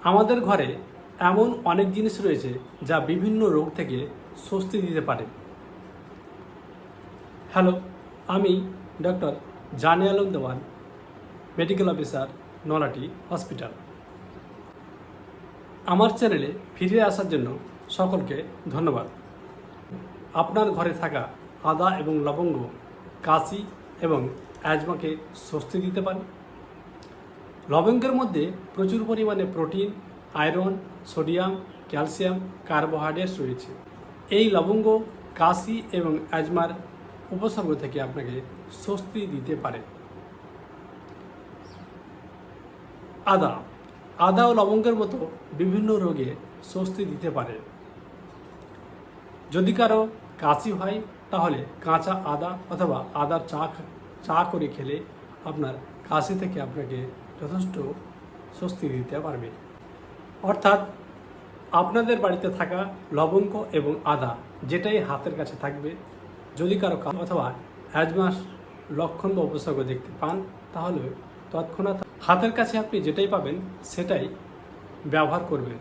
আমাদের ঘরে এমন অনেক জিনিস রয়েছে যা বিভিন্ন রোগ থেকে স্বস্তি দিতে পারে। হ্যালো, আমি ডক্টর জানে আলম দেওয়ান, মেডিকেল অফিসার, নলাটি হসপিটাল। আমার চ্যানেলে ফিরে আসার জন্য সকলকে ধন্যবাদ। আপনার ঘরে থাকা আদা এবং লবঙ্গ কাশি এবং অ্যাজমাকে স্বস্তি দিতে পারে। লবঙ্গের মধ্যে প্রচুর পরিমাণে protein, iron, sodium, calcium, carbohydrates রয়েছে। এই লবঙ্গ কাশি এবং অ্যাজমার উপসর্গ থেকে আপনাকে স্বস্তি দিতে পারে। আদা ও লবঙ্গের মতো বিভিন্ন রোগে স্বস্তি দিতে পারে। যদি কারো কাশি হয় তাহলে কাঁচা আদা অথবা আদার চা করে খেলে আপনার কাশি থেকে আপনাকে যথেষ্ট স্বস্তি দিতে পারবে। অর্থাৎ আপনাদের বাড়িতে থাকা লবঙ্গ এবং আদা যেটাই হাতের কাছে থাকবে, যদি কারো অথবা অ্যাজমার লক্ষণ বা উপসর্গ দেখতে পান তাহলে তৎক্ষণাৎ হাতের কাছে আপনি যেটাই পাবেন সেটাই ব্যবহার করবেন।